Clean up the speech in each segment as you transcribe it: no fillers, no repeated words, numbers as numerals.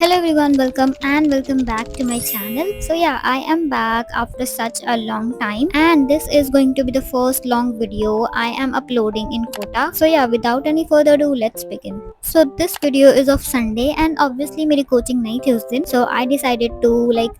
Hello everyone, welcome back to my channel. So yeah, I am back after such a long time and this is going to be the first long video I am uploading in Kota. So yeah, without any further ado, let's begin. So this video is of Sunday and obviously मेरी coaching नहीं थी उस दिन. So I decided to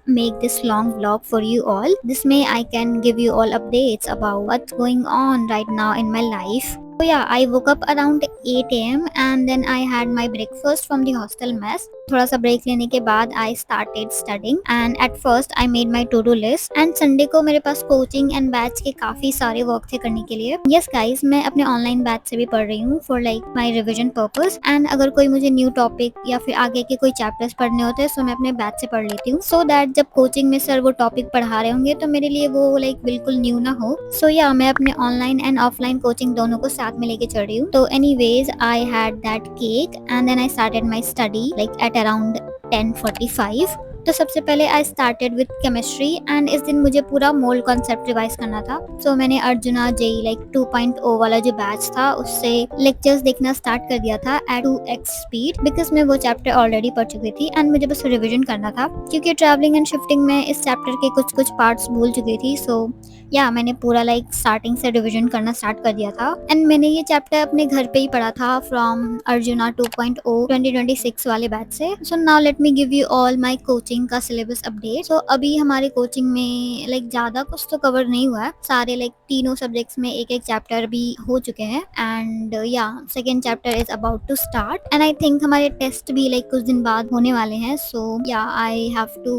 make this long vlog for you all. This way I can give you all updates about what's going on right now in my life. So yeah, I woke up around 8 a.m. and then I had my breakfast from the hostel mess. थोड़ा सा break लेने के बाद I started studying and at first I made my to do list and Sunday को मेरे पास coaching and batch के काफी सारे वर्क थे करने के लिए. यस गाइस, मैं अपने ऑनलाइन बैच से भी पढ़ रही हूँ for my revision purpose and अगर कोई मुझे न्यू टॉपिक या फिर आगे के कोई चैप्टर्स पढ़ने होते हैं तो मैं अपने बैच से पढ़ लेती हूँ सो दैट जब कोचिंग में सर वो टॉपिक पढ़ा रहे होंगे तो मेरे लिए वो बिल्कुल न्यू ना हो. सो या मैं अपने ऑनलाइन एंड ऑफलाइन कोचिंग दोनों को साथ में लेके चल रही हूँ. तो anyways I had that cake and then I started my study at around 10:45. तो सबसे पहले I started with chemistry and इस दिन मुझे पूरा मोल कॉन्सेप्ट रिवाइज करना था. सो मैंने अर्जुना जेई 2.0 वाला जो बैच था उससे लेक्चर्स देखना स्टार्ट कर दिया था एट 2x स्पीड बिकॉज मैं वो चैप्टर ऑलरेडी पढ़ चुकी थी एंड मुझे बस रिविजन करना था क्योंकि ट्रैवलिंग एंड शिफ्टिंग में इस चैप्टर के कुछ पार्ट्स भूल चुकी थी. सो या मैंने पूरा स्टार्टिंग से रिविजन करना स्टार्ट कर दिया था एंड मैंने ये चैप्टर अपने घर पे ही पढ़ा था फ्रॉम अर्जुना 2.0 2026 वाले बैच से. So now let me give you all my coaching का सिलेबस अपडेट. सो अभी हमारे कोचिंग में ज्यादा कुछ तो कवर नहीं हुआ है. सारे तीनों सब्जेक्ट्स में एक एक चैप्टर भी हो चुके हैं and yeah second chapter is about to start and I think हमारे टेस्ट भी कुछ दिन बाद होने वाले हैं. So yeah I have to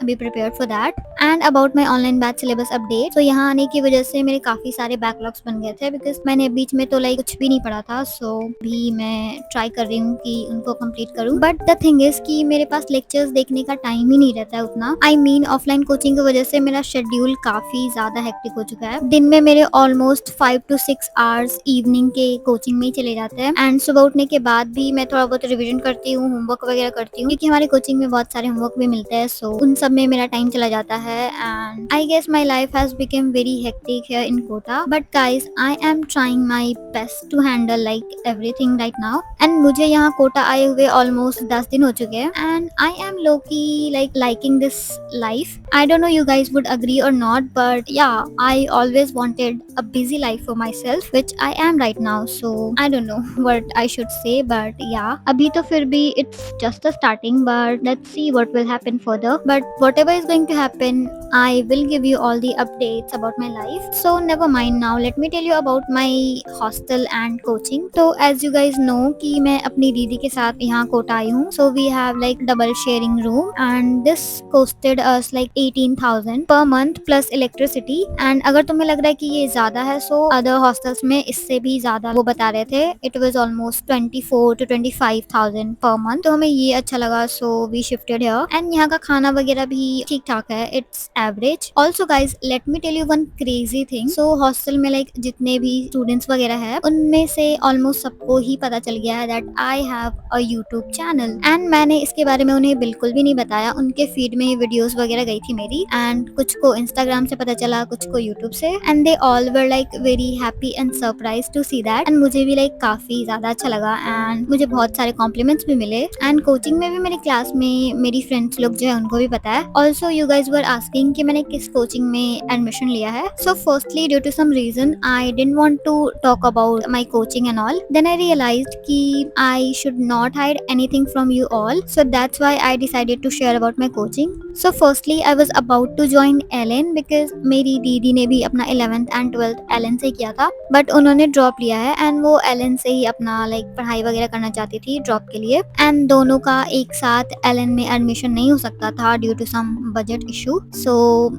be prepared for that. And about my online batch syllabus update. तो यहाँ आने की वजह से मेरे काफी सारे बैकलॉग्स बन गए थे बिकॉज मैंने बीच में तो कुछ भी नहीं पढ़ा था. सो भी मैं ट्राई कर रही हूँ कि उनको कंप्लीट करूँ बट द थिंग इज कि मेरे पास लेक्चर्स देखने का टाइम ही नहीं रहता है उतना. आई मीन ऑफलाइन कोचिंग की वजह से मेरा शेड्यूल काफी ज्यादा हेक्टिक हो चुका है. दिन में मेरे ऑलमोस्ट 5 to 6 आवर्स इवनिंग के कोचिंग में ही चले जाते हैं एंड सुबह उठने के बाद भी मैं थोड़ा बहुत रिविजन करती हूँ, होमवर्क वगैरह करती हूँ क्योंकि हमारे कोचिंग में बहुत सारे होमवर्क भी मिलते हैं. सो उन सब में मेरा टाइम चला जाता है and I guess my life has become very hectic here in Kota. But guys, I am trying my best to handle everything right now. And मुझे यहाँ कोटा आए हुए almost 10 दिन हो चुके हैं and I am low-key liking this life. I don't know you guys would agree or not, but yeah, I always wanted a busy life for myself, which I am right now. So I don't know what I should say, but yeah, अभी तो फिर भी it's just the starting, but let's see what will happen further. But whatever is going to happen, I will give you all the updates about my life. So never mind, now let me tell you about my hostel and coaching. So as you guys know कि मैं अपनी दीदी के साथ यहाँ कोटा आई हूँ. So we have double sharing room and this costed us 18,000 per month plus electricity. And अगर तुम्हें लग रहा है कि ये ज्यादा है so other hostels में इससे भी ज्यादा वो बता रहे थे. It was almost 24 to 25,000 per month. तो हमें ये अच्छा लगा so we shifted here. And यहाँ का खाना वगैरह भी ठीक ठाक है. It's average. Also guys, let me tell you one crazy thing. So hostel में जितने भी students वगैरह है उनमें से almost सबको ही पता चल गया है that I have a YouTube channel. And मैंने इसके बारे में उन्हें बिल्कुल भी नहीं बताया. उनके feed में वीडियोस वगैरह गई थी मेरी and कुछ को Instagram से पता चला, कुछ को YouTube से and they all were very happy and surprised to see that. And मुझे भी काफी ज्यादा अच्छा लगा and मुझे बहुत सारे compliments भी मिले and coaching में भी मेरी क्लास में मेरी फ्रेंड्स लोग जो है उनको भी पता है. Also you guys were asking कि मैंने किस कोचिंग में एडमिशन लिया है. So firstly due to some reason I didn't want to talk about my coaching and all. Then I realized कि I should not hide anything from you all. So that's why I decided to share about my coaching. So firstly I was about to join LN because मेरी दीदी ने भी अपना 11th and 12th LN से किया था but उन्होंने drop लिया है and वो LN से ही अपना पढ़ाई वगैरह करना चाहती थी ड्रॉप के लिए and दोनों का एक साथ LN में एडमिशन नहीं हो सकता था due to some budget issue. So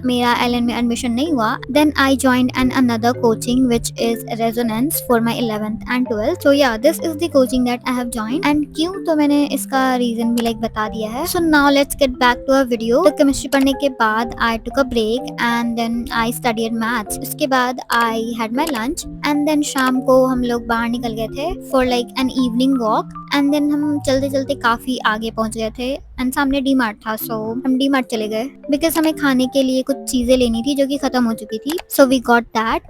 मेरा LN में एडमिशन नहीं हुआ. Then I joined another coaching which is Resonance for my 11th and 12th. So yeah, this is the coaching that I have joined. And क्यों तो मैंने इसका reason भी बता दिया है. So now let's get back to our video. तो chemistry पढ़ने के बाद I took a break and then I studied maths. उसके बाद I had my lunch and then शाम को हम लोग बाहर निकल गए थे for an evening walk. And then हम चलते चलते काफी आगे पहुंच गए थे एंड सामने डी मार्ट था. सो हम डी मार्ट चले गए बिकॉज हमें खाने के लिए कुछ चीजें लेनी थी जो कि खत्म हो चुकी थी. So we got that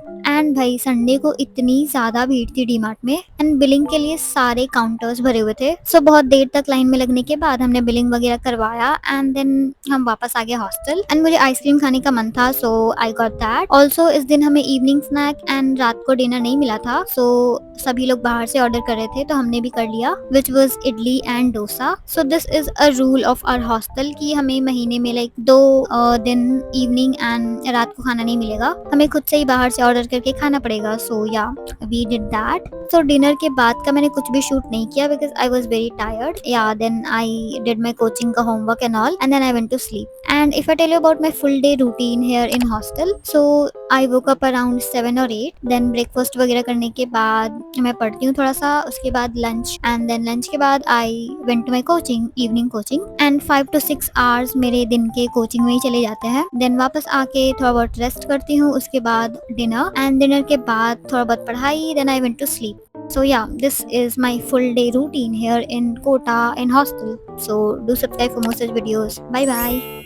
and भाई संडे को इतनी ज्यादा भीड़ थी डीमार्ट में एंड बिलिंग के लिए सारे काउंटर्स भरे हुए थे। सो बहुत देर तक लाइन में लगने के बाद हमने बिलिंग वगैरह करवाया एंड देन हम वापस आ गए हॉस्टल एंड मुझे आइसक्रीम खाने का मन था, सो आई गॉट दैट। ऑल्सो इस दिन हमें इवनिंग स्नैक एंड रात को डिनर नहीं मिला था, सो सभी लोग बाहर से ऑर्डर कर रहे थे तो हमने भी कर लिया, which was idli and dosa. So this is a rule of our hostel कि हमें महीने में लाइक 2 दिन इवनिंग एंड रात को खाना नहीं मिलेगा, हमें खुद से ही बाहर से ऑर्डर करके खाना पड़ेगा। So yeah we did that. So dinner के बाद का मैंने कुछ भी शूट नहीं किया because I was very tired. Yeah then I did my coaching का homework and all and then I went to sleep. And if I tell you about my full day routine here in hostel, so I woke up around 7 और 8, then breakfast वगैरह करने के बाद मैं पढ़ती हूँ थोड़ा सा, उसके बाद लंच एंड देन लंच के बाद I went to my coaching, evening coaching and 5 to 6 hours मेरे दिन के कोचिंग में ही चले जाते हैं। देन वापस आके थोड़ा बहुत रेस्ट करती हूँ, उसके बाद डिनर एंड डिनर के बाद थोड़ा बहुत पढ़ाई, then I went to sleep. So yeah, this is my full day routine here in Kota in hostel. So do subscribe for more such videos. Bye bye.